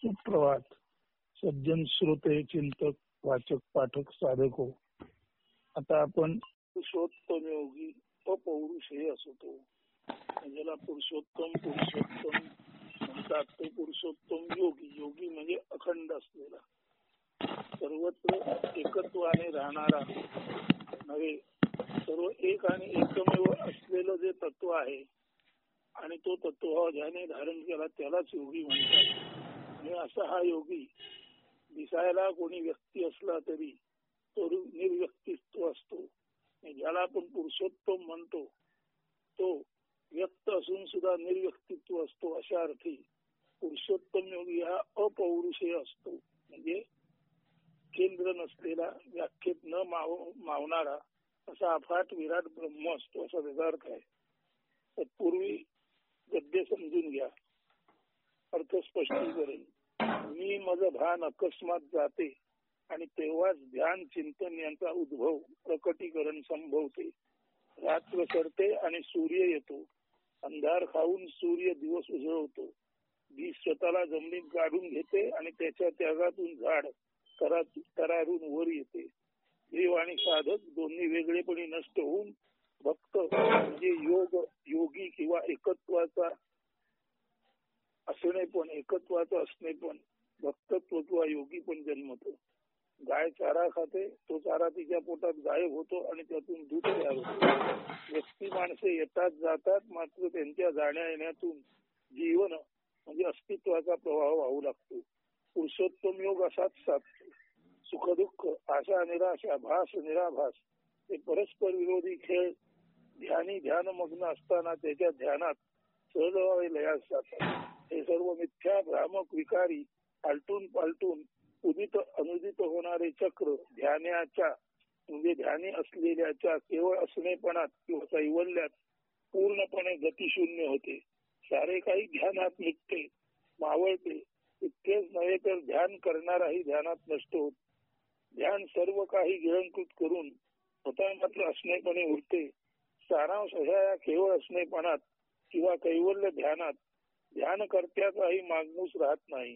सुप्रभात. सज्जन श्रोते, चिंतक, वाचक, पाठक, साधक हो. आता आपण पुरुषोत्तम योगी अपौरुष हे असतो. ज्याला पुरुषोत्तम म्हणतात तो पुरुषोत्तम योगी. योगी म्हणजे अखंड असलेला, सर्वत्र एकत्वाने राहणारा नव्हे, सर्व एक आणि एकमेव असलेलं जे तत्व आहे आणि तो तत्व ज्याने धारण केला त्यालाच योगी म्हणतात. आणि असा हा योगी दिसायला कोणी व्यक्ती असला तरी तो निर्व्यक्तित्व असतो. ज्याला आपण पुरुषोत्तम म्हणतो तो व्यक्त असून सुद्धा निर्व्यक्तित्व असतो. अशा अर्थी पुरुषोत्तम योगी हा अपौरुषेय असतो, म्हणजे केंद्र नसलेला, व्याख्येत न मावणारा असा अफाट विराट ब्रह्म असतो, असा त्याचा अर्थ आहे. तत्पूर्वी गद्य समजून घ्या, अर्थ स्पष्टीकरण. मी माझं भान अकस्मात जाते आणि तेव्हाच ध्यान चिंतन यांचा उद्भव प्रकटीकरण संभवते. रात्र सरते आणि सूर्य येतो, अंधार खाऊन सूर्य दिवस उजळवतो. बीज स्वतःला जमिनीत गाडून घेते आणि त्याच्या त्यागातून झाड तरारून वर येते. देव आणि साधक दोन्ही वेगळेपणी नष्ट होऊन भक्त म्हणजे योगी किंवा एकत्वाचा असणे पण, एकत्वाचं असणे पण, भक्तत्व किंवा योगी पण जन्मतो. गाय चारा खाते, तो चारा तिच्या पोटात गायब होतो आणि त्यातून दूध तयार होते. व्यक्ती माणसे येतात जातात, मात्र त्यांच्या जाण्या येण्यातून जीवन म्हणजे अस्तित्वाचा प्रवाह वाहू लागतो. पुरुषोत्तम योग असाच साधतो. सुख दुःख, आशा निराशा, भास निराभास हे परस्पर विरोधी खेळ ध्यानी ध्यानमग्न असताना त्याच्या ध्यानात सहज लयास जातात. हे सर्व मिथ्या भ्रामक विकारी आलटून पालटून उदित अनुदित होणारे चक्र ध्यानाच्या म्हणजे ध्यानी असलेल्याच्या केवळ असणेपणात किंवा कैवल्यात पूर्णपणे गतिशून्य होते. सारे काही ध्यानात निघते, मावळते. इतकेच नव्हे तर ध्यान करणाराही ध्यानात नष्ट होत. ध्यान सर्व काही गिळंकृत करून स्वतः मात्र असणेपणे उरते. सारांश ह्या केवळ असणेपणात किंवा कैवल्य ध्यानात ध्यानकर्त्याचाही मागमूस राहत नाही.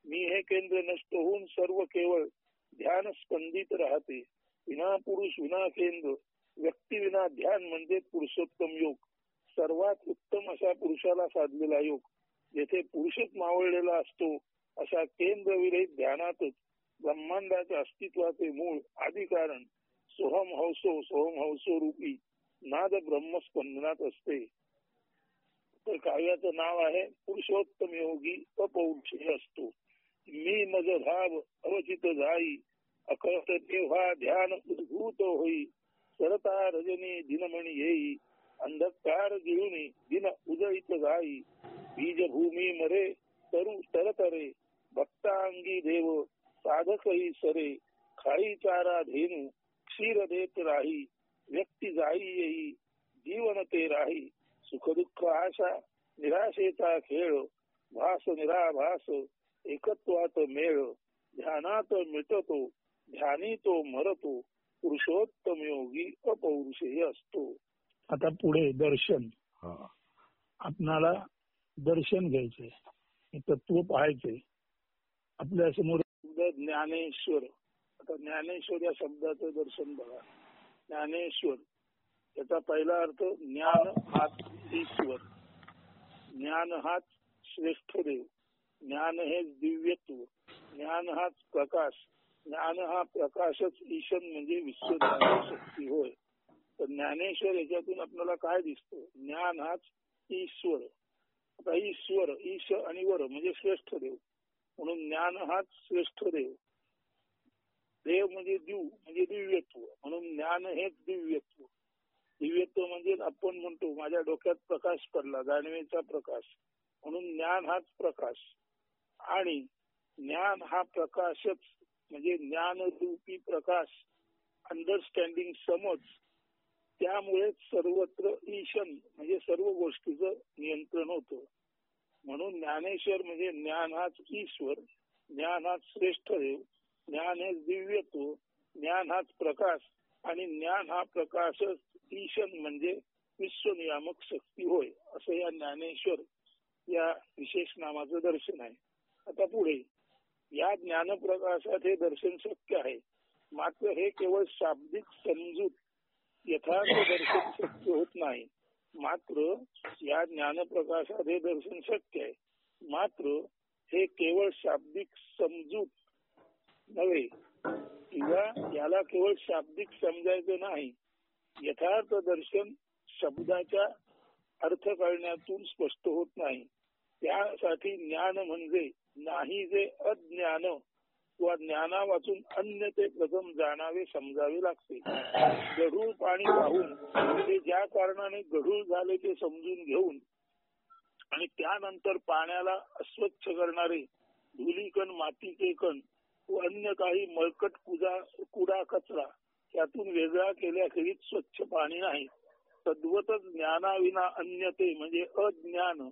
मी हे केंद्र नष्ट होऊन सर्व केवळ ध्यान स्पंदित राहते. विना पुरुष विना केंद्र, व्यक्ती विना ध्यान म्हणजे पुरुषोत्तम योग. सर्वात उत्तम अशा पुरुषाला साधलेला योग. जेथे पुरुषच मावळलेला असतो अशा केंद्रविरहित ध्यानातच ब्रह्मांडाच्या अस्तित्वाचे मूळ आदी कारण सोहम हौसो रूपी नाद ब्रह्मस्पंदनात असते. तर काव्याचं नाव आहे पुरुषोत्तम योगी अपौरुषेय असतो. मी मज भाव अवचित जाई, अकळत तेव्हा ध्यान उद्भूत होई. सरता रजनी दिनमणी येई, अंधकार गिळुनी दिन उजळीत जाई. बीजभूमी मरे तरतरे, भक्तांगी देव साधकही सरे. खाई चारा धेनु क्षीर देत राही, व्यक्ती जाई येई जीवन ते राही. सुख दुःख आशा निराशेचा खेळ, भास निराभास एकत्वात मेळ. ध्यानात मिटतो ध्यानी तो मरतो, पुरुषोत्तम योगी अपौरुषेय असतो. आता पुढे दर्शन. आपणाला दर्शन घ्यायचे, तत्व पाहायचे. आपल्या समोर ज्ञानेश्वर. आता ज्ञानेश्वर या शब्दाचं दर्शन बघा. ज्ञानेश्वर याचा पहिला अर्थ ज्ञान हाच ईश्वर, ज्ञान हाच श्रेष्ठ देव, ज्ञान हेच दिव्यत्व, ज्ञान हाच प्रकाश, ज्ञान हा प्रकाशच ईशन म्हणजे विश्वज्ञान शक्ती होय. तर ज्ञानेश्वर याच्यातून आपल्याला काय दिसतं? ज्ञान हाच ईश्वर. आता ईश्वर, ईश आणि वर म्हणजे श्रेष्ठ देव, म्हणून ज्ञान हाच श्रेष्ठ देव. देव म्हणजे दिव म्हणजे दिव्यत्व, म्हणून ज्ञान हेच दिव्यत्व. दिव्यत्व म्हणजे आपण म्हणतो माझ्या डोक्यात प्रकाश पडला, जाणीवेचा प्रकाश, म्हणून ज्ञान हाच प्रकाश. आणि ज्ञान हा प्रकाशच म्हणजे ज्ञानरूपी प्रकाश, अंडरस्टँडिंग समज. त्यामुळे सर्वत्र ईशन म्हणजे सर्व गोष्टीचं नियंत्रण होतं. म्हणून ज्ञानेश्वर म्हणजे ज्ञान हाच ईश्वर, ज्ञान हाच श्रेष्ठ देव, ज्ञान हेच दिव्यत्व, ज्ञान हाच प्रकाश आणि ज्ञान हा प्रकाशच ईशन म्हणजे विश्वनियामक शक्ती होय. असं या ज्ञानेश्वर या विशेष नामाचं दर्शन आहे. आता पुढे या ज्ञानप्रकाशात हे दर्शन शक्य आहे. मात्र हे केवळ शाब्दिक समजूत यथार्थ दर्शन शक्य होत नाही. मात्र या ज्ञानप्रकाशात हे दर्शन शक्य आहे. मात्र हे केवळ शाब्दिक समजूत नव्हे किंवा याला केवळ शाब्दिक समजायचं नाही. यथार्थ दर्शन शब्दाच्या अर्थ कळण्यातून स्पष्ट होत नाही. त्यासाठी ज्ञान म्हणजे नाही जे अज्ञान किंवा ज्ञाना वाचून अन्य ते प्रथम जाणावे समजावे लागते. गढूळ पाणी वाहून ते ज्या कारणाने गढूळ झाले ते समजून घेऊन आणि त्यानंतर पाण्याला अस्वच्छ करणारे धुलीकण मातीचे कण व अन्य काही मळकट कुडा कचरा त्यातून वेगळा केल्याखेरीज स्वच्छ पाणी नाही. तद्वतच ज्ञानाविना अन्य ते म्हणजे अज्ञान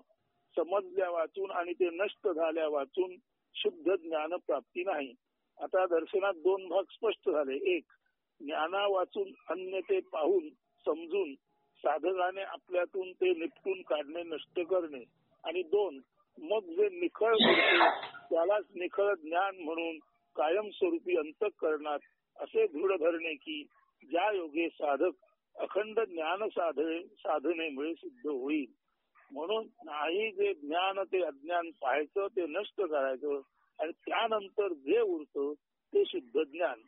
समजल्या वाचून आणि ते नष्ट झाल्या वाचून शुद्ध ज्ञान प्राप्ती नाही. आता दर्शनात दोन भाग स्पष्ट झाले. एक, ज्ञाना वाचून अन्य ते पाहून समजून साधकाने आपल्यातून ते निपटून काढणे नष्ट करणे. आणि दोन, मग जे निखळ उरते त्यालाच निखळ ज्ञान म्हणून कायमस्वरूपी अंतःकरणात असे दृढ धरणे की ज्या योगे साधक अखंड ज्ञान साधनेमुळे सिद्ध होईल. म्हणून नाही जे ज्ञान ते अज्ञान पाहायचं ते नष्ट करायचं आणि त्यानंतर जे उरतं ते शुद्ध ज्ञान.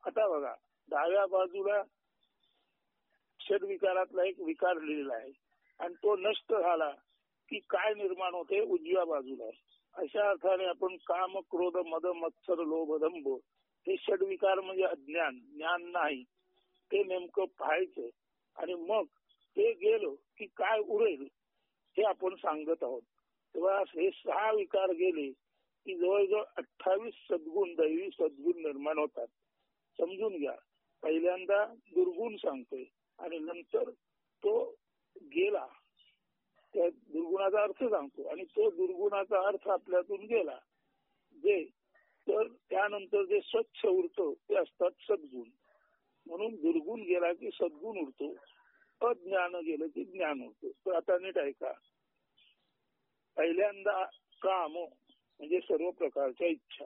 आता बघा, डाव्या बाजूला षड्विकारातला एक विकार लिहिलेला आहे आणि तो नष्ट झाला की काय निर्माण होते उजव्या बाजूला. अशा अर्थाने आपण काम क्रोध मद मत्सर लोभ दंभ हे षड्विकार म्हणजे अज्ञान, ज्ञान नाही, ते नेमकं पाहायचं आणि मग ते गेलो की काय उरेल हे आपण सांगत आहोत. तेव्हा हे 6 विकार गेले की जवळजवळ 28 सद्गुण दैवी सद्गुण निर्माण होतात. समजून घ्या, पहिल्यांदा दुर्गुण सांगतोय आणि नंतर तो गेला त्या दुर्गुणाचा अर्थ सांगतो आणि तो दुर्गुणाचा अर्थ आपल्यातून गेला जे तर त्यानंतर जे स्वच्छ उरतो ते असतात सद्गुण. म्हणून दुर्गुण गेला की सद्गुण उरतो, अज्ञान गेलं की ज्ञान उरतो. तर आता नीट ऐका. पहिल्यांदा काम म्हणजे सर्व प्रकारच्या इच्छा.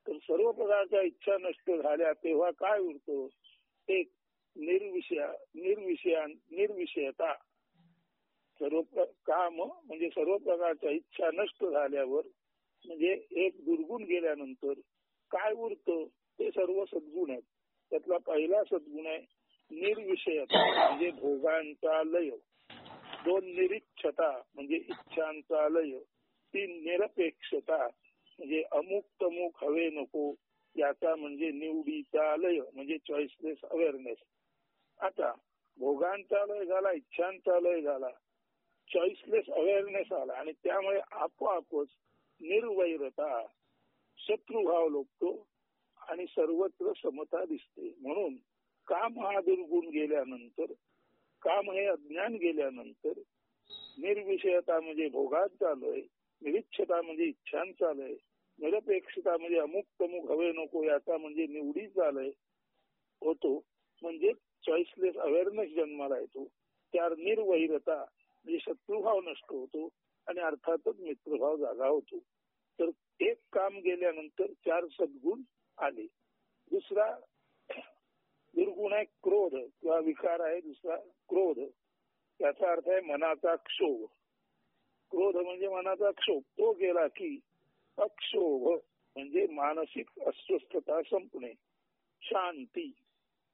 तर सर्व प्रकारच्या इच्छा नष्ट झाल्या तेव्हा काय उरतो? एक, निर्विषयता. सर्व काम म्हणजे सर्व प्रकारच्या इच्छा नष्ट झाल्यावर म्हणजे एक दुर्गुण गेल्यानंतर काय उरतं ते सर्व सद्गुण आहेत. त्यातला पहिला सद्गुण आहे निर्विषयता म्हणजे भोगांचा लय. 2, निरीच्छता म्हणजे इच्छांचा लय. 3, निरपेक्षता म्हणजे अमुक तमुक हवे नको याचा म्हणजे निवडीचा लय म्हणजे चॉईसलेस अवेअरनेस. आता भोगांचा लय झाला, इच्छांचा लय झाला, चॉईसलेस अवेअरनेस आला आणि त्यामुळे आपोआपच निर्वैरता, शत्रुभाव लोकतो आणि सर्वत्र समता दिसते. म्हणून काम हा दुर्गुण गेल्यानंतर, काम हे अज्ञान गेल्यानंतर, निर्विषयता म्हणजे भोगांचा लय, निरीच्छता म्हणजे इच्छांचा लय, निरपेक्षता म्हणजे अमुक तमुक हवे नको याचा म्हणजे निवडीचा लय होतो म्हणजे चॉईसलेस अवेअरनेस जन्माला येतो. त्यावर निर्वैरता म्हणजे शत्रुभाव नष्ट होतो आणि अर्थातच मित्रभाव जागा होतो. तर एक काम गेल्यानंतर 4 सद्गुण आले. दुसरा दुर्गुण आहे क्रोध किंवा विकार आहे दुसरा क्रोध. याचा अर्थ आहे मनाचा क्षोभ. क्रोध म्हणजे मनाचा क्षोभ. तो गेला की अक्षोभ म्हणजे मानसिक अस्वस्थता संपणे. शांती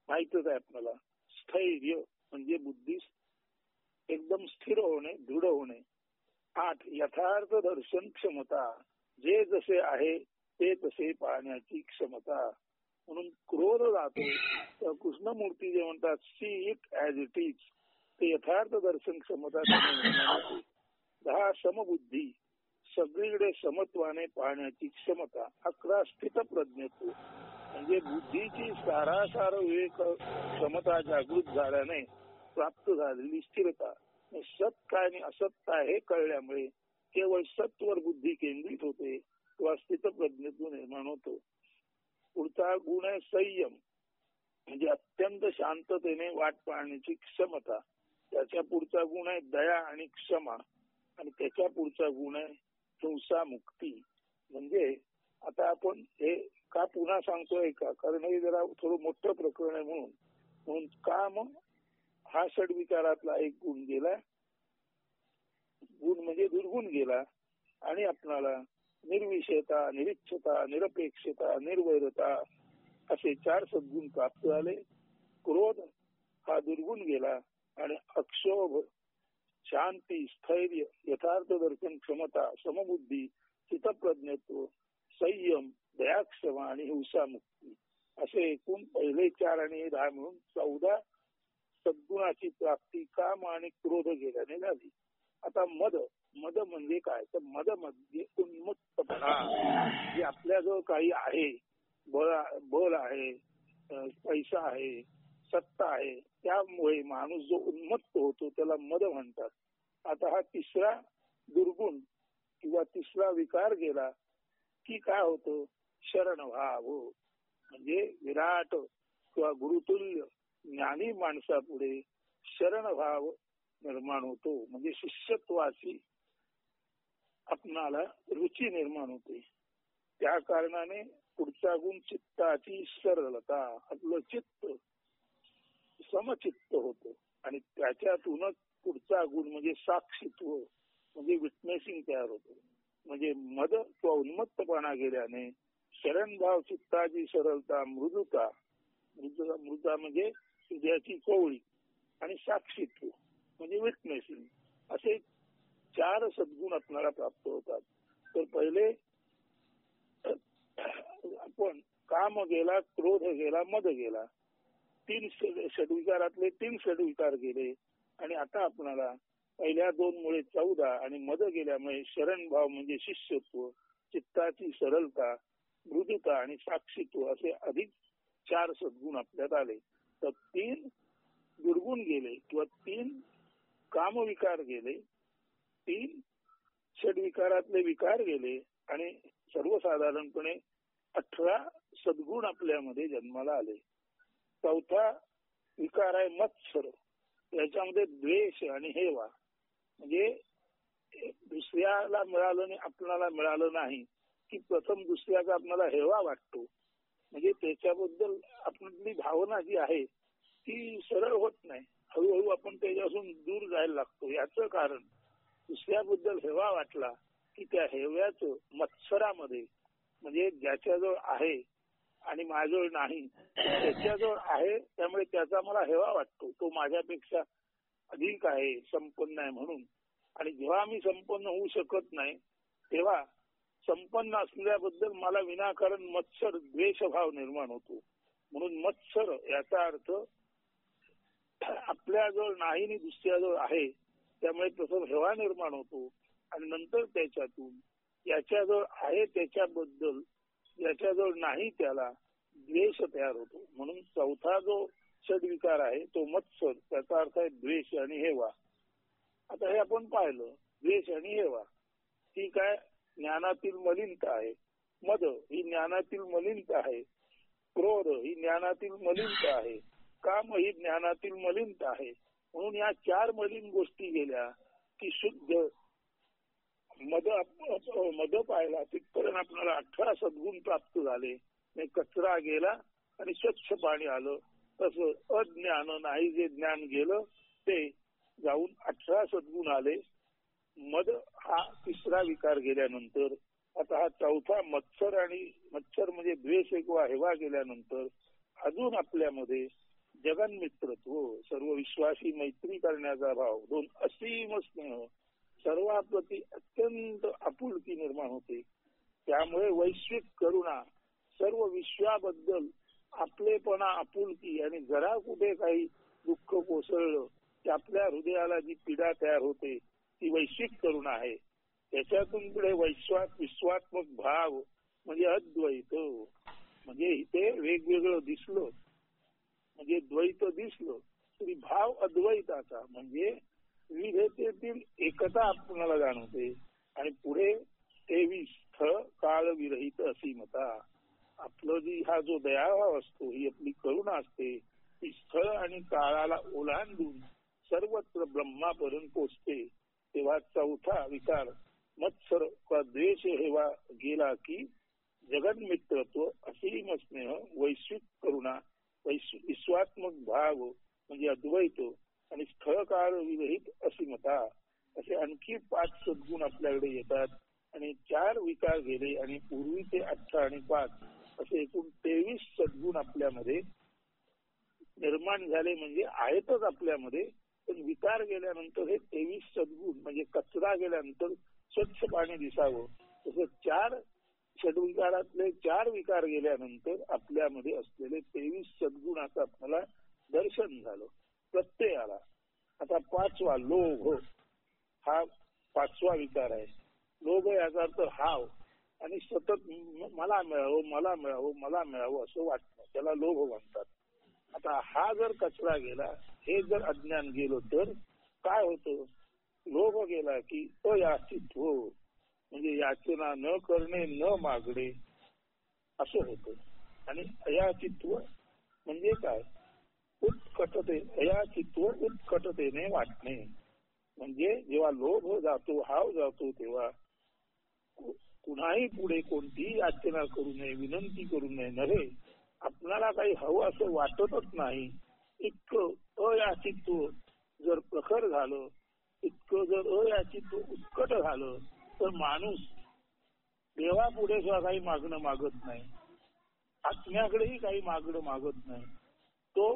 माहितच आहे आपल्याला. स्थैर्य म्हणजे बुद्धी एकदम स्थिर होणे, दृढ होणे. 8, यथार्थ दर्शन क्षमता. जे जसे आहे ते तसे पाहण्याची क्षमता. म्हणून क्रोध जातो तर कृष्णमूर्ती जे म्हणतात see it as it is, ते यथार्थ दर्शन क्षमता. 10, समबुद्धी सगळीकडे समत्वाने पाहण्याची क्षमता. 11, स्थित प्रज्ञत्व म्हणजे बुद्धीची सारासार विवेक क्षमता जागृत झाल्याने प्राप्त झालेली स्थिरता. सत काय आणि असत काय हे कळल्यामुळे केवळ सत्वर बुद्धी केंद्रित होते किंवा स्थित प्रज्ञत्व निर्माण होतो. पुढचा गुण आहे संयम म्हणजे अत्यंत शांततेने वाट पाहण्याची क्षमता. त्याच्या पुढचा गुण आहे दया आणि क्षमा आणि त्याच्या पुढचा गुण आहे हिंसा मुक्ती. म्हणजे आपण हे का पुन्हा सांगतोय का, कारण हे जरा थोडं मोठं प्रकरण आहे म्हणून काम हा षडविकारातला एक गुण गेला, गुण म्हणजे दुर्गुण गेला आणि आपणाला निर्विषयता, निरीक्षता, निरपेक्षता, निर्वैरता असे 4 सद्गुण प्राप्त झाले. क्रोध हा दुर्गुण गेला आणि अक्षोभ, शांती, स्थैर्य, यथार्थ दर्शन क्षमता, समबुद्धी, चित्तप्रज्ञत्व, संयम, दयाक्षमा आणि हिंसा मुक्ती असे एकूण पहिले 4 आणि 10 मिळून 14 सद्गुणाची प्राप्ती काम आणि क्रोध गेल्याने झाली. आता मद म्हणजे काय, तर मद म्हणजे उन्मत्तपणा, जे आपल्याजवळ काही आहे, बल आहे, पैसा आहे, सत्ता आहे, त्यामुळे माणूस जो उन्मत्त होतो त्याला मद म्हणतात. आता हा तिसरा दुर्गुण किंवा तिसरा विकार गेला की काय होतं, शरणभाव, म्हणजे विराट किंवा गुरुतुल्य ज्ञानी माणसापुढे शरणभाव निर्माण होतो, म्हणजे शिष्यत्वाची आपणाला रुची निर्माण होते. त्या कारणाने पुढचा गुण चित्ताची सरलता, आपलं चित्त समचित्त होतं आणि त्याच्यातूनच पुढचा गुण म्हणजे साक्षीत्व, म्हणजे विटनेसिंग तयार होतं. म्हणजे मद किंवा उन्मत्तपणा गेल्याने शरणभाव, चित्ताची सरलता, मृदुता म्हणजे हृदयाची कोवळी आणि साक्षीत्व म्हणजे विटनेसिंग असे 4 सद्गुण आपल्याला प्राप्त होतात. तर पहिले आपण काम गेला, क्रोध गेला, मद गेला, 3 षडविकारातले 3 षडविकार गेले आणि आता आपल्याला पहिल्या 2 मुळे 14 आणि मद गेल्यामुळे शरणभाव म्हणजे शिष्यत्व, चित्ताची सरलता, मृदुता आणि साक्षीत्व असे अधिक 4 सद्गुण आपल्यात आले. तर 3 दुर्गुण गेले किंवा 3 कामविकार गेले, 3 षडविकारातले विकार गेले आणि सर्वसाधारणपणे 18 सद्गुण आपल्यामध्ये जन्माला आले. 4था विकार आहे मत्सर. याच्यामध्ये द्वेष आणि हेवा, म्हणजे दुसऱ्याला मिळालं आणि आपल्याला मिळालं नाही की प्रथम दुसऱ्याचा आपल्याला हेवा वाटतो, म्हणजे त्याच्याबद्दल आपली भावना जी आहे ती सरळ होत नाही, हळूहळू आपण त्याच्यापासून दूर जायला लागतो. याचं कारण दुसऱ्याबद्दल हेवा वाटला की त्या हेव्याचं मत्सरामध्ये, म्हणजे ज्याच्याजवळ आहे आणि माझ्याजवळ नाही, त्याच्याजवळ आहे त्यामुळे त्याचा मला हेवा वाटतो, तो माझ्यापेक्षा अधिक आहे, संपन्न आहे म्हणून. आणि जेव्हा मी संपन्न होऊ शकत नाही तेव्हा संपन्न असल्याबद्दल मला विनाकारण मत्सर, द्वेषभाव निर्माण होतो. म्हणून मत्सर याचा अर्थ आपल्याजवळ नाही आणि दुसऱ्याजवळ आहे त्यामुळे प्रथम हेवा निर्माण होतो आणि नंतर त्याच्यातून याच्याजवळ आहे त्याच्याबद्दल याच्याजवळ नाही त्याला द्वेष तयार होतो. म्हणून 4था जो षडविकार आहे तो मत्सर, त्याचा अर्थ आहे द्वेष आणि हेवा. आता हे आपण पाहिलं, द्वेष आणि हेवा ही काय ज्ञानातील मलिनता आहे, मद ही ज्ञानातील मलिनता आहे, क्रोध ही ज्ञानातील मलिनता आहे, काम ही ज्ञानातील मलिनता आहे. म्हणून या 4 मलिन गोष्टी गेल्या की शुद्ध मद पाहिला तिथपर्यंत आपल्याला 18 सद्गुण प्राप्त झाले. कचरा गेला आणि स्वच्छ पाणी आलं. तसं अज्ञान नाही, जे ज्ञान गेलं ते जाऊन 18 सद्गुण आले. मद हा तिसरा विकार गेल्यानंतर आता हा 4था मत्सर म्हणजे द्वेष किंवा हेवा गेल्यानंतर अजून आपल्यामध्ये जगन्मित्रत्व, सर्व विश्वासी मैत्री करण्याचा भाव, 2 असीम स्नेह, सर्वाप्रती अत्यंत आपुलकी निर्माण होते. त्यामुळे वैश्विक करुणा, सर्व विश्वाबद्दल आपलेपणा, आपुलकी आणि जरा कुठे काही दुःख कोसळलं की आपल्या हृदयाला जी पीडा तयार होते ती वैश्विक करुणा आहे. त्याच्यातून पुढे विश्वात्मक भाव म्हणजे अद्वैत, म्हणजे इथे वेगवेगळं दिसलं म्हणजे द्वैत दिसलं तरी भाव अद्वैताचा म्हणजे विविधतेतील एकता आपल्याला जाणवते. आणि पुढे 23 स्थळ काळ विरहित असीमता, आपलं जी हा जो दयाभाव असतो, ही आपली करुणा असते, ती स्थळ आणि काळाला ओलांडून सर्वत्र ब्रह्मापर्यंत पोचते. तेव्हा 4था विकार मत्सर वा द्वेष हेवा गेला की जगन्मित्रत्व, असीम स्नेह, वैश्विक करुणा, विश्वात्मक भाव म्हणजे अद्वैत आणि स्थळकाळ विरहित असीमता, असे आणखी 5 सद्गुण आपल्याकडे येतात. आणि 4 विकार गेले आणि पूर्वीचे 18 आणि 5 असे एकूण 23 सद्गुण आपल्यामध्ये निर्माण झाले. म्हणजे आहेतच आपल्यामध्ये, पण विकार गेल्यानंतर हे 23 सद्गुण म्हणजे कचरा गेल्यानंतर स्वच्छ पाणी दिसावं, तसं 4 षड्विकारातले 4 विकार गेल्यानंतर आपल्यामध्ये असलेले 23 सद्गुणाचं आपल्याला दर्शन झालं, प्रत्यय आला. आता 5वा लोभ, हा 5वा विकार आहे. लोभ याचा अर्थ हाव आणि सतत मला मिळावं, मला मिळावं, मला मिळावं असं वाटणं, त्याला लोभ म्हणतात. आता हा जर कचरा गेला, हे जर अज्ञान गेलो तर काय होतं? लोभ गेला की अयाचित्व म्हणजे याचना न करणे, न मागणे असं होतं. आणि अयाचित्व म्हणजे काय? उत्कटते, अयाचित्व उत्कटतेने वाटणे. म्हणजे जेव्हा लोभ जातो, हाव जातो, तेव्हा कुणाही पुढे कोणतीही याचना करू नये, विनंती करू नये. नव्हे, आपल्याला काही हवं असं वाटतच नाही, इतकं अयाचित्व जर प्रखर झालं, इतकं जर अयाचित्व उत्कट झालं, तर माणूस देवापुढे सुद्धा काही मागणं मागत नाही, आत्म्याकडेही काही मागणं मागत नाही. तो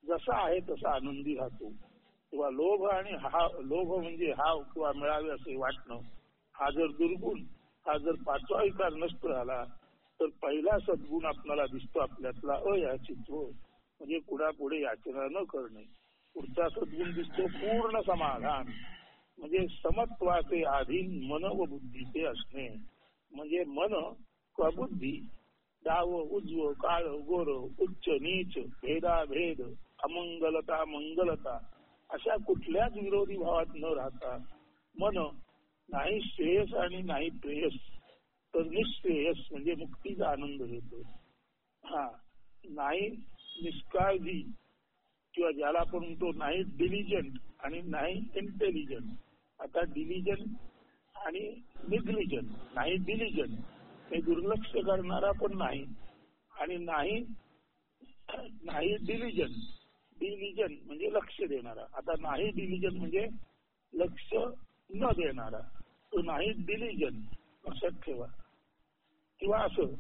जसा आहे तसा आनंदी राहतो. किंवा लोभ आणि लोभ म्हणजे हाव किंवा मिळावे असे वाटणं, हा जर दुर्गुण, हा जर 5वा विकार नष्ट झाला तर पहिला सद्गुण आपल्याला दिसतो आपल्यातला अयाचित्व म्हणजे कुणापुढे याचना न करणे. पुढचा सद्गुण दिसतो पूर्ण समाधान म्हणजे समत्वाचे अधीन मन व बुद्धीचे असणे. म्हणजे मन व बुद्धी डाव उजव, काळ गोर, उच्च नीच, भेदाभेद, अमंगलता मंगलता अशा कुठल्याच विरोधी भावात न राहता मन नाही श्रेयस आणि नाही प्रेयस तर निश्रेयस म्हणजे मुक्तीचा आनंद घेतो. नाही निष्काळजी किंवा ज्याला आपण म्हणतो नाही डिलिजंट आणि नाही इंटेलिजंट. आता डिलिजंट आणि निग्लिजंट, नाही डिलिजंट हे दुर्लक्ष करणारा पण नाही आणि नाही डिलिजंट. डिलिजंट म्हणजे लक्ष देणारा. आता नाही डिलिजंट म्हणजे लक्ष न देणारा, तो नाही डिलिजंट लक्षात ठेवा. किंवा असं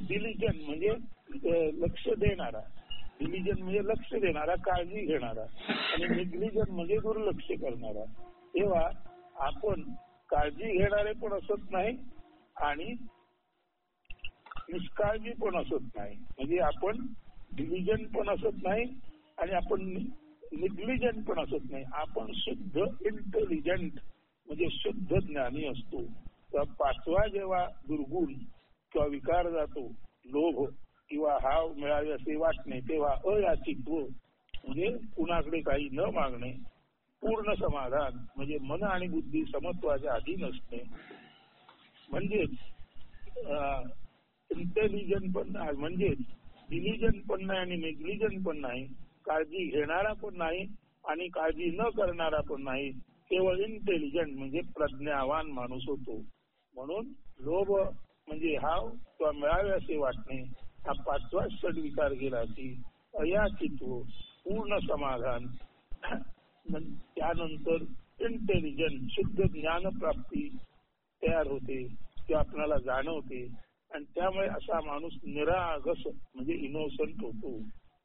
डिलिजंट म्हणजे लक्ष देणारा, डिलिजंट म्हणजे लक्ष देणारा, काळजी घेणारा, आणि निग्लिजंट म्हणजे दुर्लक्ष करणारा. तेव्हा आपण काळजी घेणारे पण असत नाही आणि निष्काळजी पण असत नाही. म्हणजे आपण डिलिजंट पण असत नाही आणि आपण निग्लिजंट पण असत नाही. आपण शुद्ध इंटेलिजंट म्हणजे शुद्ध ज्ञानी असतो. तर 5वा जेव्हा दुर्गुण किंवा विकार जातो, लोभ किंवा हाव मिळावे असे वाटणे, तेव्हा अयाचित्व म्हणजे कुणाकडे काही न मागणे, पूर्ण समाधान म्हणजे मन आणि बुद्धी समत्वाच्या अधीन असणे. म्हणजेच इंटेलिजंट पण नाही, म्हणजेच डिलिजंट पण नाही आणि नेग्लिजंट पण नाही, काळजी घेणारा पण नाही आणि काळजी न करणारा पण नाही, केवळ इंटेलिजंट म्हणजे प्रज्ञावान माणूस होतो. म्हणून लोभ म्हणजे हाव किंवा मिळावे असे वाटणे हा 5वा षड्विकार गेला की अयाचित्व, पूर्ण समाधान, त्यानंतर इंटेलिजंट शुद्ध ज्ञान प्राप्ती तयार होते किंवा आपल्याला जाणवते आणि त्यामुळे असा माणूस निरागस म्हणजे इनोसंट होतो.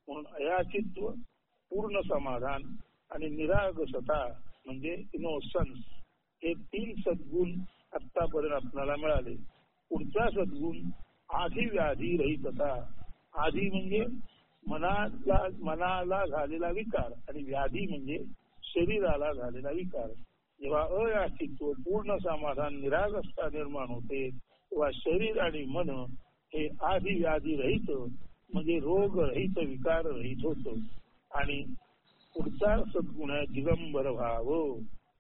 म्हणून अयाचित्व, पूर्ण समाधान आणि निरागसता म्हणजे इनोसन्स हे 3 सद्गुण आतापर्यंत आपल्याला मिळाले. पुढचा सद्गुण आधी व्याधी रहितता. आधी म्हणजे मनाला झालेला विकार आणि व्याधी म्हणजे शरीराला झालेला विकार. जेव्हा अयाचित्व, पूर्ण समाधान, निरागसता निर्माण होते तेव्हा शरीर आणि मन हे आधी व्याधी रहित म्हणजे रोग रहित, विकार रहित होत. आणि पुढचा सद्गुण आहे दिगंबर भाव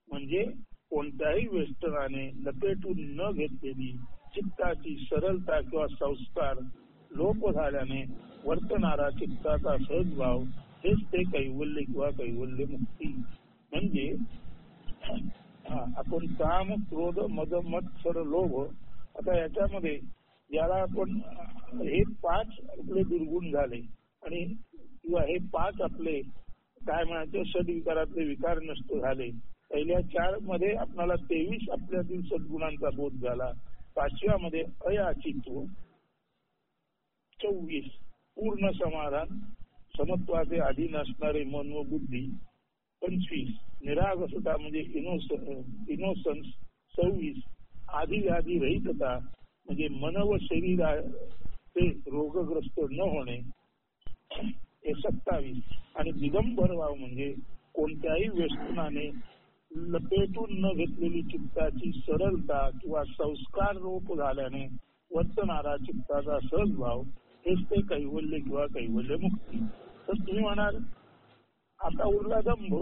म्हणजे कोणत्याही वेष्टनाने लपेटून न घेतलेली चित्ताची सरलता किंवा संस्कार लोप झाल्याने वर्तणारा चित्ताचा सहजभाव, हेच ते कैवल्य किंवा कैवल्य मुक्ती. म्हणजे आपण काम, क्रोध, मद, मत्सर, लोभ, आता याच्यामध्ये ज्याला आपण हे 5 आपले दुर्गुण झाले आणि किंवा हे 5 आपले काय म्हणायचं षडविकारातले विकार नष्ट झाले. पहिल्या 4 मध्ये आपल्याला 23 आपल्यातील सद्गुणांचा बोध झाला. 5व्या मध्ये अयाचित्व, 24 पूर्ण समाधान, समत्वाचे अधीन असणारे मन व बुद्धी, 25 निरागसता म्हणजे इनोसन्स, 26 आधी व्याधी रहितता म्हणजे मन व शरीर ते रोगग्रस्त न होणे, 27 आणि दिगंबर भाव म्हणजे कोणत्याही व्यसनाने लपेटून न घेतलेली चित्ताची सरलता किंवा संस्कार रूप झाल्याने वर्तनारा चित्ताचा सहज भाव, हेच ते कैवल्य किंवा कैवल्य मुक्ती. तर तुम्ही म्हणाल आता उरला दंभ,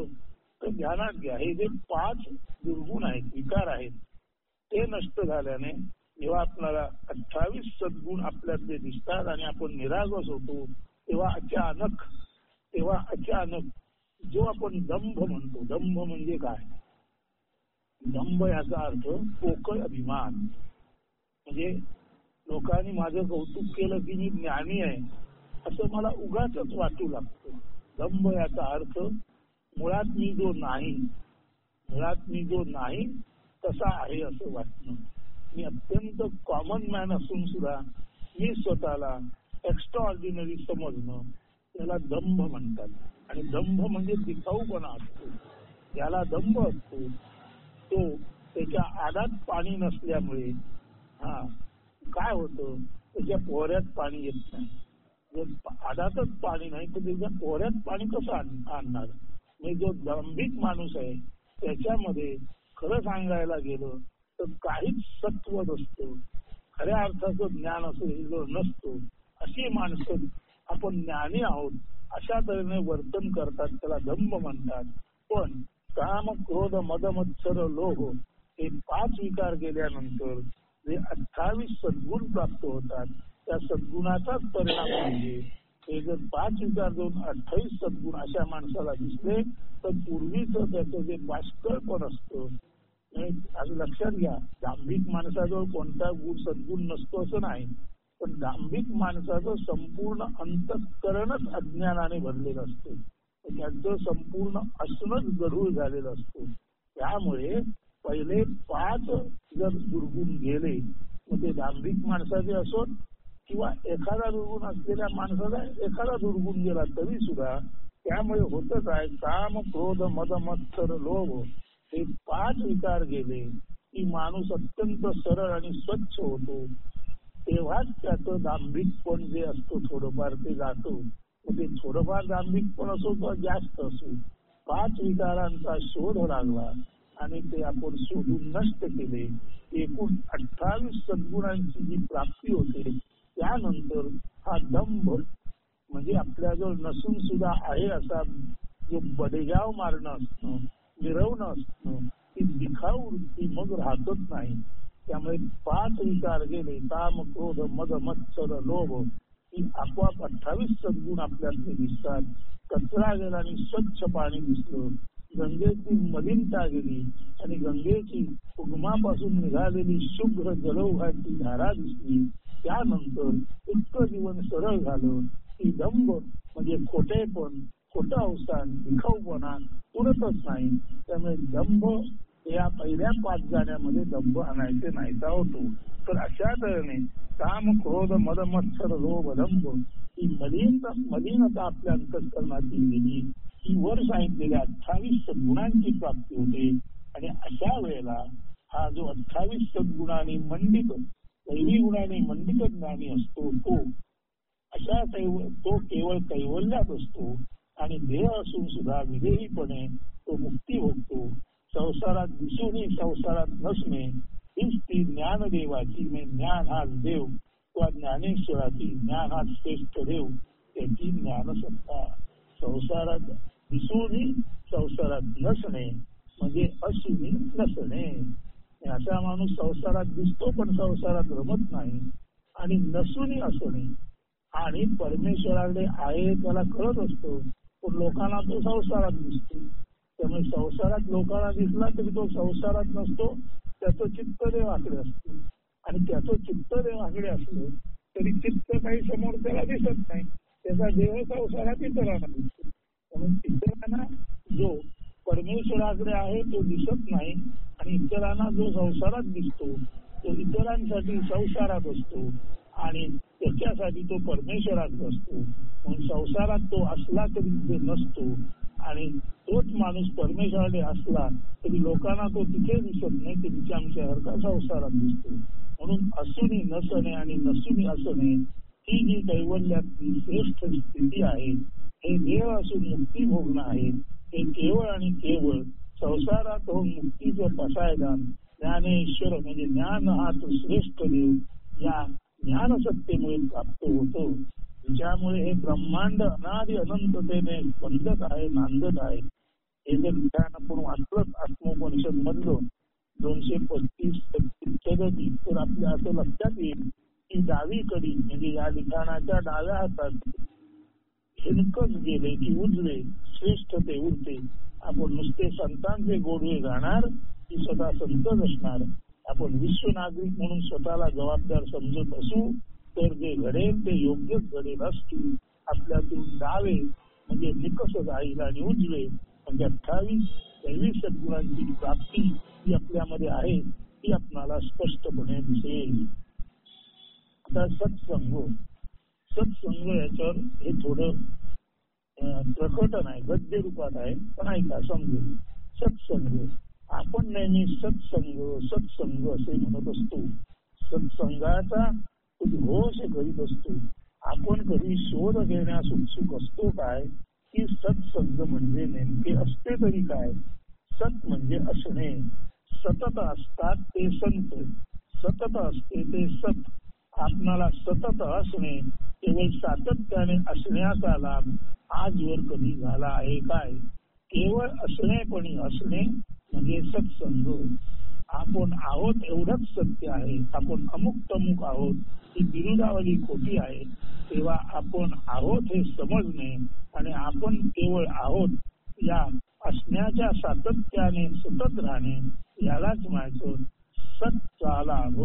तर ध्यानात घ्या हे जे 5 दुर्गुण आहेत, विकार आहेत, ते नष्ट झाल्याने जेव्हा आपल्याला 28 सद्गुण आपल्यातले दिसतात आणि आपण निरागस होतो, तेव्हा अचानक जो आपण दंभ म्हणतो, दंभ म्हणजे काय? दंभ याचा अर्थ पोकळ अभिमान, म्हणजे लोकांनी माझं कौतुक केलं की मी ज्ञानी आहे असं मला उगाच वाटू लागतं. दंभ याचा अर्थ मुळात मी जो नाही तसा आहे असं वाटणं. मी अत्यंत कॉमन मॅन असून सुद्धा मी स्वतःला एक्स्ट्रा ऑर्डिनरी समजणं, त्याला दंभ म्हणतात. आणि दंभ म्हणजे दिखाऊपणा असतो. ज्याला दंभ असतो तो त्याच्या आडात पाणी नसल्यामुळे काय होतं, त्याच्या पोहऱ्यात पाणी येत नाही. जर आडातच पाणी नाही तर त्याच्या पोहऱ्यात पाणी कसं आणणार? म्हणजे जो दांभिक माणूस आहे त्याच्यामध्ये खरं सांगायला गेलं तर काहीच सत्व नसतं, खऱ्या अर्थाचं ज्ञान असं नसतो. अशी माणसं आपण ज्ञानी आहोत अशा तऱ्हेने वर्तन करतात, त्याला दंभ म्हणतात. पण काम, क्रोध, मद, मत्सर, लोभ हे 5 विकार गेल्यानंतर जे 28 सद्गुण प्राप्त होतात, त्या सद्गुणाचाच परिणाम म्हणजे हे जर 5 विकार जाऊन 28 सद्गुण अशा माणसाला दिसले तर पूर्वीच त्याचं जे बाष्कळपण असतं, असं लक्षात घ्या. दांभिक माणसाजवळ कोणता सद्गुण नसतो असं नाही, पण दांभिक माणसाचं संपूर्ण अंतःकरणच अज्ञानाने भरलेलं असतं, त्यांचं संपूर्ण असणच गढूळ झालेलं असतं. त्यामुळे पहिले 5 जर दुर्गुण गेले, मग ते दांभिक माणसाचे असोत किंवा एखादा दुर्गुण असलेल्या माणसाचा एखादा दुर्गुण गेला तरी सुद्धा त्यामुळे होतच आहे काम, क्रोध, मद, मत्सर, लोभ हे 5 विकार गेले की माणूस अत्यंत सरळ आणि स्वच्छ होतो. तेव्हाच त्याचं दांभिकपण जे असतो थोडंफार ते जातो. ते थोडंफार दांभिकपण असो किंवा जास्त असो, 5 विकारांचा शोध लागला आणि ते आपण शोधून नष्ट केले. एकूण 28 सद्गुणांची जी प्राप्ती होते त्यानंतर हा दंभ म्हणजे आपल्याजवळ नसून सुद्धा आहे असा जो बडेजाव मारणं असणं, मिरवणं असणं, ती दिखाऊ वृत्ती मग राहतच नाही. त्यामुळे 5 विकार गेले, काम, क्रोध, मद, मत्सर, लोभ, ही आपोआप 28 सद्गुण आपल्यातले दिसतात. कचरा गेला आणि स्वच्छ पाणी दिसलं, गंगेची मलिनता गेली आणि गंगेची उगमापासून निघालेली शुभ्र जलौघाची धारा दिसली. त्यानंतर इतकं जीवन सरळ झालं की दंभ म्हणजे खोटेपण, खोटं अवसान, दिखाऊपणा पुरतच नाही. त्यामुळे दंभ या पहिल्या 5 जाण्यामध्ये दंभ आणायचे नाहीसा होतो. तर अशा तऱ्हेने काम, क्रोध, मद, मत्सर, लोभ, दंभ ही मलिनता आपल्या अंतःकरणाची गेली की वर सांगितलेल्या 28 सद्गुणांची प्राप्ती होते. आणि अशा वेळेला हा जो 28 सद्गुणांनी मंडित, दैवी गुणाने मंडित ज्ञानी असतो तो केवळ कैवल्यात असतो आणि देह असून सुद्धा विदेहीपणे तो मुक्ती भोगतो. संसारात दिसूनही संसारात नसणे हीच ती ज्ञानदेवाची, ज्ञान हाच देव किंवा ज्ञानेश्वराची, ज्ञान हाच श्रेष्ठ देव त्याची ज्ञानसत्ता. संसारात दिसूनही संसारात नसणे म्हणजे असूनही नसणे. असा माणूस संसारात दिसतो पण संसारात रमत नाही आणि नसूनही असणे. आणि परमेश्वराकडे आहे त्याला कळत असतो पण लोकांना तो संसारात दिसतो. त्यामुळे संसारात लोकांना दिसला तरी तो संसारात नसतो, त्याचं चित्त देवाकडे असतो. आणि त्याचं चित्त देवाकडे असलं तरी चित्त काही समोर त्याला दिसत नाही, त्याचा देह संसारात इतरांना दिसतो. म्हणून इतरांना जो परमेश्वराकडे आहे तो दिसत नाही आणि इतरांना जो संसारात दिसतो तो इतरांसाठी संसारात असतो आणि त्याच्यासाठी तो परमेश्वरात असतो. म्हणून संसारात तो असला तरी तिथे नसतो आणि तोच माणूस परमेश्वराकडे असला तरी लोकांना तो तिथे दिसत नाही, तिच्या आमच्यासारखा संसारात दिसतो. म्हणून असूनी नसणे आणि नसूनी असणे ही जी कैवल्यातली श्रेष्ठ स्थिती आहे, हे देव असून मुक्ती भोगणं आहे, हे केवळ आणि केवळ संसारात होऊन मुक्तीचं पसायदान ज्ञानेश्वर म्हणजे ज्ञान हा तो श्रेष्ठ देव या ज्ञान सत्तेमुळे प्राप्त होतो. ज्यामुळे हे ब्रह्मांड अनादि अनंततेने स्पंदत आहे, नांदत आहे. हे जर ज्ञान आपण वाचलं आत्मोपनिषद मधलं 235-37 तर आपल्या असं लक्षात येईल की डावीकडे म्हणजे या लिखाणाच्या डाव्या हातात हिणकच गेले की उजवे श्रेष्ठ ते उरते. आपण नुसते संतांचे गोडवे गाणार की स्वतः संतच असणार. आपण विश्व नागरिक म्हणून स्वतःला जबाबदार समजत असू तर जे घडेल ते योग्यच घडेल असतील. आपल्यातून डावे म्हणजे निकष जाईल आणि उजवे म्हणजे 28-23 सद्गुणांची प्राप्ती जी आपल्यामध्ये आहे ती आपल्याला स्पष्टपणे दिसेल. आता सत्संग याच्यावर हे थोडं प्रकटन आहे, गद्य रूपात आहे, पण ऐका समजेल. सत्संग आपण नेहमी सत्संग असे म्हणत असतो. सत्संगाचा उद्घोष करीत असतो. आपण कधी शोध घेण्यास उत्सुक असतो काय की सत्संग म्हणजे नेमके असते तरी काय. सत म्हणजे असणे, सतत असतात ते संत, सतत असते ते सत. आपणाला सतत असणे केवळ सातत्याने असण्याचा लाभ आजवर कधी झाला आहे काय. केवळ असणेपणी असणे म्हणजे सत्संग. आपण आहोत एवढंच सत्य आहे. आपण अमुक तमुक आहोत ही बिरुदावली खोटी आहे. तेव्हा आपण आहोत हे समजणे आणि आपण केवळ आहोत या असण्याच्या सातत्याने सतत राहणे यालाच म्हणायचं सतचा लाभ,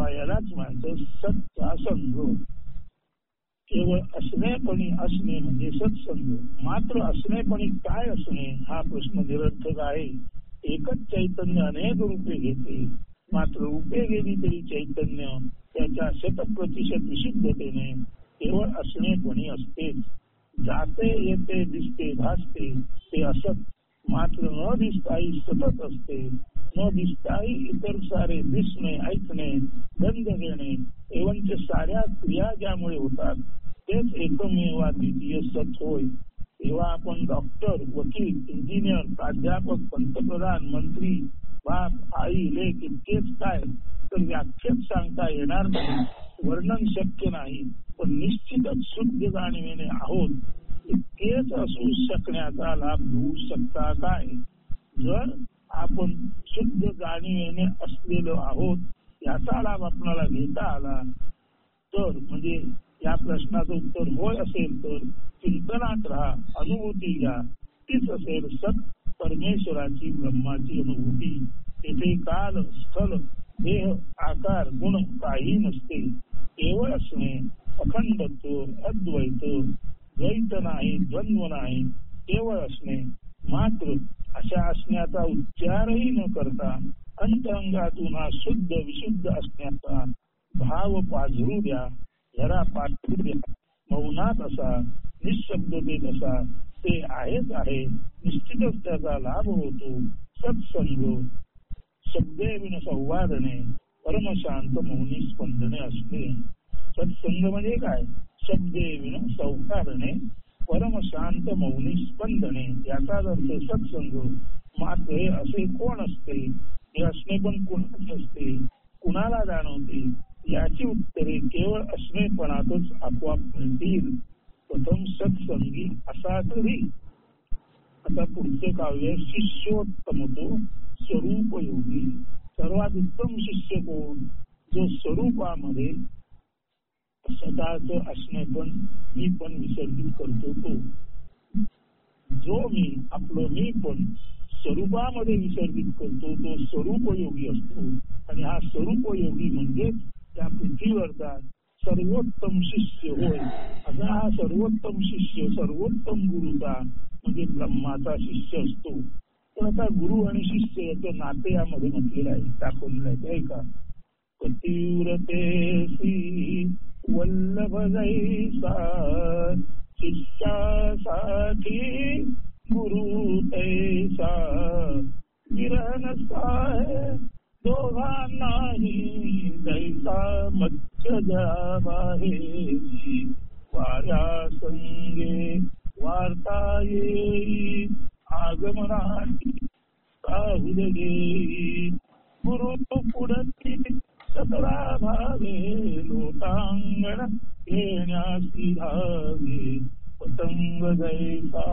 यालाच म्हणायचं सतचा संग. केवळ असणेपणी असणे म्हणजे सत्संग. मात्र असणेपणी काय असणे हा प्रश्न निरर्थक आहे. एकच चैतन्य अनेक रूपे घेते, मात्र रूपे गेली तरी चैतन्य त्याच्या 100% विशुद्धतेने केवळ असणेपणी असतेच. जाते येते दिसते भासते ते असत, मात्र न दिसताही सतत असते. न दिसताही इतर सारे दिसणे, ऐकणे, गंध घेणे एवंच साऱ्या क्रिया ज्यामुळे होतात तेच एकमेवा द्वितीय सत होय. तेव्हा आपण डॉक्टर, वकील, इंजिनियर, प्राध्यापक, पंतप्रधान, मंत्री, बाप, आई, लेख इतकेच काय तर व्याख्येत सांगता येणार नाही, वर्णन शक्य नाही. पण निश्चितच शुद्ध जाणीवेने आहोत इतकेच असू शकण्याचा लाभ घेऊ शकता काय. जर आपण शुद्ध जाणीवेने असलेलो आहोत याचा लाभ आपल्याला घेता आला तर म्हणजे या प्रश्नाचं उत्तर होय असेल तर चिंतनात राहा, अनुभूती घ्या. तीच असेल सत परमेश्वराची ब्रह्माची अनुभूती. तेथे काल, स्थल, देह, आकार, गुण काही नसते. केवळ असणे, अखंडत्व, अद्वैत, द्वैत नाही, द्वंद्व नाही, केवळ असणे. मात्र अशा असण्याचा उच्चारही न करता अंतरंगातून हा शुद्ध विशुद्ध असण्याचा भाव पाझरू द्या, जरा पाठवू द्या. मौनात असा, निशब्दतेत असा, ते आहेच आहे, निश्चितच त्याचा लाभ होतो. सत्संग शब्दे विन संवादने परमशांत मौनी स्पंदने असते. सत्संग म्हणजे काय? शब्दे विन संवादने परमशांत मौनी स्पंदने याचाच अर्थ सत्संग. मात्र हे असे कोण असते, हे असणे पण कुणाच असते, कुणाला जाणवते याची उत्तरे केवळ असणेपणातच आपोआप मिळतील. प्रथम सत्संगी असा तरी. आता पुढचे काव्य शिष्योत्तम तो स्वरूप योगी. सर्वात उत्तम शिष्य कोण? जो स्वरूपामध्ये स्वतःच असणे पण मी पण विसर्जित करतो तो. जो मी आपलं मी पण स्वरूपामध्ये विसर्जित करतो तो स्वरूप योगी असतो. आणि हा स्वरूप योगी म्हणजे त्या पृथ्वीवरचा सर्वोत्तम शिष्य होय. असा हा सर्वोत्तम शिष्य सर्वोत्तम गुरुचा म्हणजे ब्रह्माचा शिष्य असतो. तर आता गुरु आणि शिष्य याचं नाते यामध्ये म्हटलेलं आहे, दाखवलेलं आहे. ते का पतिव्रतेसी वल्लभ जैसा शिष्यासाठी गुरु तैसा विरह साहे दोघांनाही जैसा मत्स्य जळाबाहेरी वाऱ्या संगे वार्ता येई आगमनाची राहुल घेई गुरु पुढती सतरा भावे लोटांगण येण्यासी धावे पतंग जैसा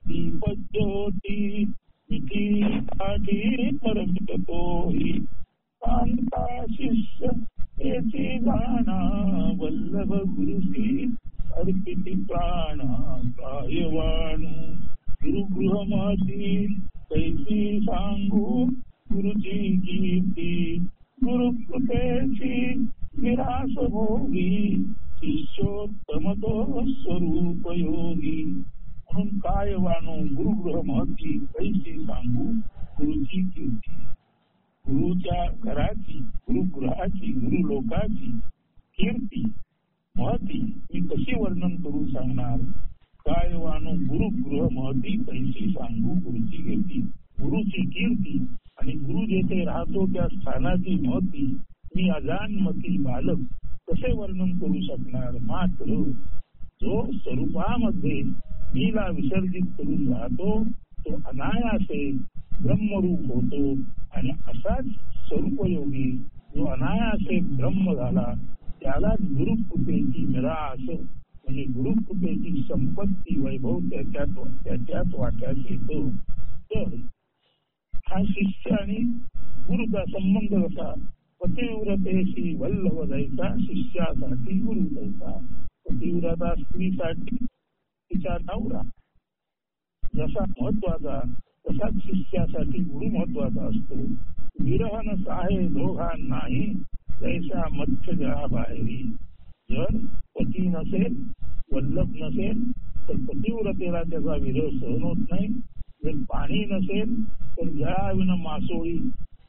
दीपज्योती मिठी काठी परमितोही कांता शिष्य याची जाणा वल्लभ गुरुसी अर्पिती प्राणा प्रायवाणू गुरुगृहमाती कैसी सांगू गुरुची कीर्ती गुरुकृपेची विरास भोगी शिष्योत्तम तो स्वरूप योगी. म्हणून काय वाणू गुरुगृह महती कैसी सांगू गुरुची कीर्ती. गुरुच्या घराची गुरुगृहाची गुरुलोकाची कीर्ती महती मी कशी वर्णन करू सांगणार. काय वाणू गुरुगृह महती कैसी सांगू गुरुची कीर्ती. गुरुची कीर्ती आणि गुरु जेथे राहतो त्या स्थानाची महती मी अजानमती बालक कसे वर्णन करू शकणार. मात्र जो स्वरूपामध्ये मीला विसर्जित करून राहतो तो अनायासे ब्रह्मरूप होतो. आणि असाच स्वरूपयोगी जो अनायासे ब्रह्म झाला त्यालाच गुरुकृपेची मिरास म्हणजे गुरुकृपेची संपत्ती वैभव त्याच्यात वाट्यास येतो. तर हा शिष्य आणि गुरुचा संबंध कसा. पतिव्रतेशी वल्लभ जायचा शिष्यासाठी गुरु जायचा. पतिव्रता स्त्रीसाठी तिचा नवरा जसा महत्वाचा तसाच शिष्यासाठी गुरु महत्वाचा असतो. विरहन साहे दोघांनाही जैसा मत्स्य जळाबाहेरी. जर पती नसेल वल्लभ नसेल तर पतिव्रतेला त्याचा विरह सहन होत नाही. जर पाणी नसेल तर जळाविना मासोळी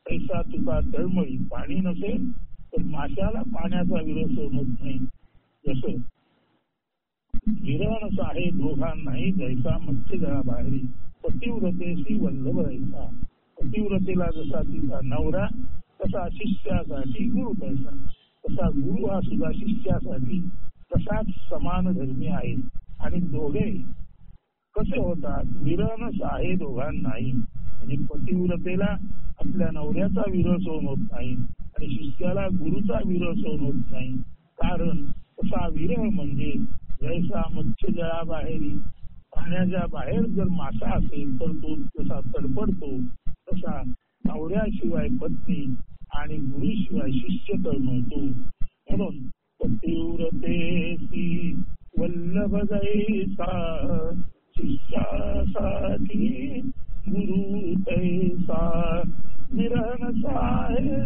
पैसा तुका तळमळी. पाणी नसेल तर माशाला पाण्याचा विरह सहन होत नाही. जसं विरहन साहे दोघांनाही जैसा मत्स्य जळाबाहेरी पतिव्रतेशी वल्लभ जायचा. पतिव्रतेला जसा तिचा नवरा तसा शिष्यासाठी गुरु तैसा. तसा गुरु हा सुद्धा शिष्यासाठी तसाच समान धर्मी आहे. आणि दोघे कसे होतात. विरहन आहे दोघांनाही म्हणजे पतिव्रतेला आपल्या नवऱ्याचा विरह सहन होत नाही आणि शिष्याला गुरुचा विरह सहन होत नाही. कारण तसा विरह म्हणजे जैसा मत्स्य जळाबाहेरी पाण्याच्या बाहेर जर मासा असेल तर तो जसा तडपडतो तसा नवऱ्याशिवाय पत्नी आणि गुरुशिवाय शिष्य तळमळतो. म्हणून पतिव्रतेसी वल्लभ जैसा शिष्यासाठी गुरु तैसा विरहन साहे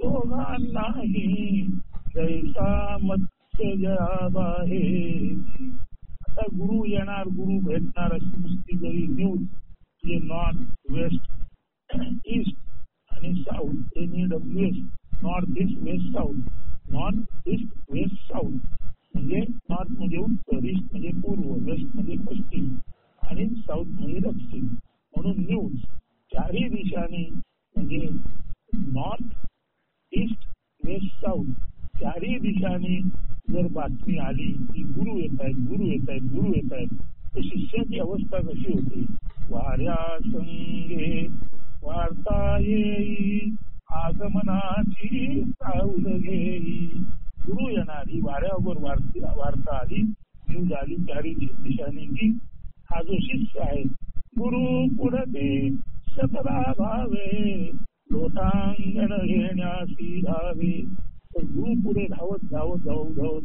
दोघांनाही जैसा मत्स्य जळाबाहेरी. आता गुरु येणार गुरु भेटणार अशी नुसती जरी न्यूज म्हणजे नॉर्थ वेस्ट ईस्ट आणि south NEWS north east west south north east west south म्हणजे नॉर्थ म्हणजे उत्तर ईस्ट म्हणजे पूर्व वेस्ट म्हणजे पश्चिम आणि साऊथ म्हणजे दक्षिण. म्हणून न्यूज चारही दिशांनी म्हणजे नॉर्थ ईस्ट वेस्ट साऊथ चारही दिशांनी जर बातमी आली की गुरु येत आहेत गुरु येत आहेत गुरु येत आहेत तर शिष्याची अवस्था कशी होते. वाऱ्या संगे वार्ता येई आगमनाची राहुल घेई. गुरु येणार ही वाऱ्यावर वार्ता आली न्यूज आली चारही दिशांनी की हा जो शिष्य आहे गुरु पुढती सतरा भावे लोटांगण घेण्यासी धावे. तर गुरु पुढे धावत धावत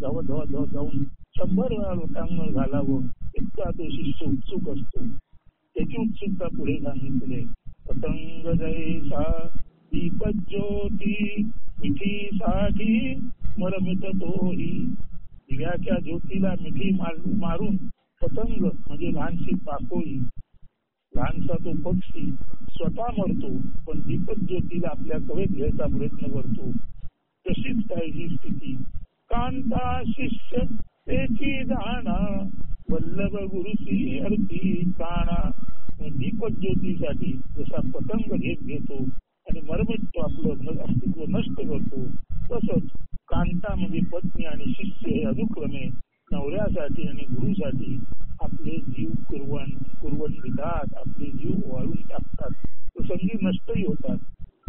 धावत जाऊन 100 वेळा लोटांगण घालावं इतका तो शिष्य उत्सुक असतो. त्याची उत्सुकता पुढे सांगितले. पतंग जैसा दीपज्योती मिठीसाठी मरमित तोही. दिव्याच्या ज्योतीला मिठी मारून पतंग म्हणजे लहानशी पाकोळी, लहानसा तो पक्षी स्वतः मरतो, पण दीपक ज्योतीला आपल्या कवेत घ्यायचा प्रयत्न करतो. तशीच काय ही स्थिती. कांता शिष्य त्याची जाणा, वल्लभ गुरुची अर्थी काणा. दीपक ज्योतीसाठी जसा पतंग घेतो आणि मरमितो, आपलं अस्तित्व नष्ट करतो, तसंच कांता म्हणजे पत्नी आणि शिष्य हे अनुक्रमे नवऱ्यासाठी आणि गुरुसाठी आपले जीव कुरवण देतात, आपले जीव वाळून टाकतात, प्रसंगी नष्टही होतात.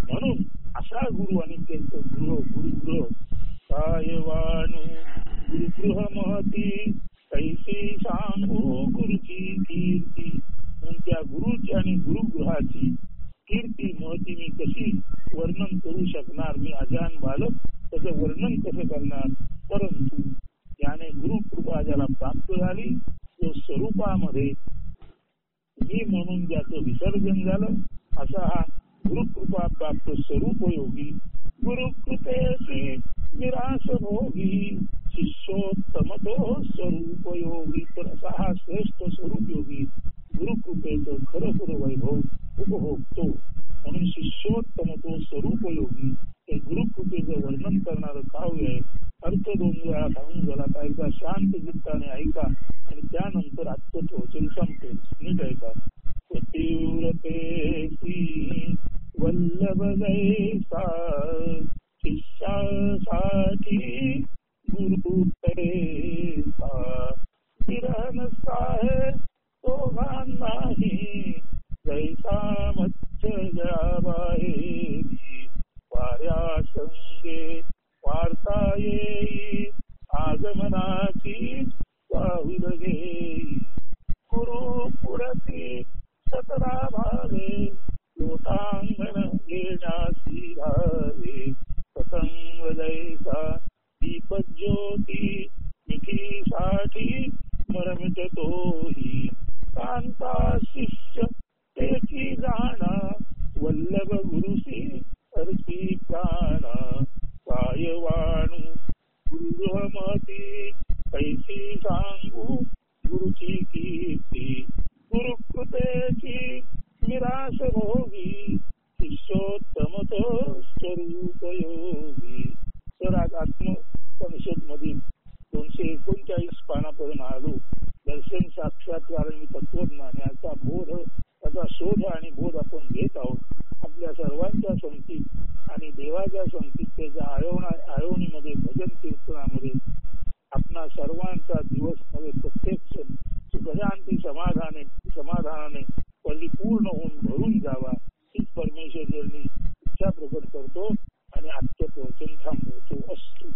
म्हणून असा गुरु आणि त्यांचं गुरुगृह सायवानु गुरुगृह महती कैसी सांगू गुरुची कीर्ती. म्हणून त्या गुरुची आणि गुरुगृहाची कीर्ती महती मी कशी वर्णन करू शकणार. मी अजान बालक त्याचं वर्णन कसं करणार. परंतु याने गुरुकृपा ज्याला प्राप्त झाली, जो स्वरूपामध्ये मी म्हणून ज्याचं विसर्जन झालं, असा हा गुरुकृपा प्राप्त स्वरूप योगी. गुरुकृपेची निराश भोगी शिष्योत्तम तो स्वरूप योगी. तर असा हा श्रेष्ठ स्वरूप योगी गुरुकृपेचं खरं वैभव उपभोगतो. म्हणून शिष्योत्तम तो स्वरूप योगी हे गुरुकृपेचं वर्णन करणारं काव्य आहे. अर्थ 2 वेळा सांगून झाला, एकदा शांत चित्ताने ऐका आणि त्यानंतर आजचं प्रवचन संपेल. नीट ऐका. तीव्रतेसी वल्लभ जैसा शिष्यासाठी गुरु तैसा. विरह साहे तो गान नाही, जैसा मच्छ जळाबाहेरी वाऱ्या संगे वार्ता येई. आगमनाची पाहुल घेई. गुरु पुरती सतरा भावे लोटांगण घेण्यासी धावे. पतंग जैसा दीपज्योती मिठीसाठी मरमित तोही. कांता शिष्य त्याची जाणा, वल्लभ गुरुसी अर्थी प्राणा. सायवाणू गुरुगृह महती कैसी सांगू गुरुची कीर्ती. गुरुकृपेची निराश भोगी शिष्योत्तम तो स्वरूप योगी. तर आज आत्मोपनिषद मधील 239 पानापर्यंत आलो. दर्शन साक्षात्कार आणि तत्वज्ञान याचा बोध, त्याचा शोध आणि बोध आपण घेत आहोत. आपल्या सर्वांच्या संगतीत आणि देवाच्या संगतीत, त्याच्या आळवणीमध्ये, भजन कीर्तनामध्ये आपणा सर्वांचा दिवस मध्ये प्रत्यक्ष सुखशांती समाधानाने परिपूर्ण होऊन भरून जावा, हीच परमेश्वर इच्छा प्रकट करतो आणि आजचं प्रवचन थांबवतो. असतो.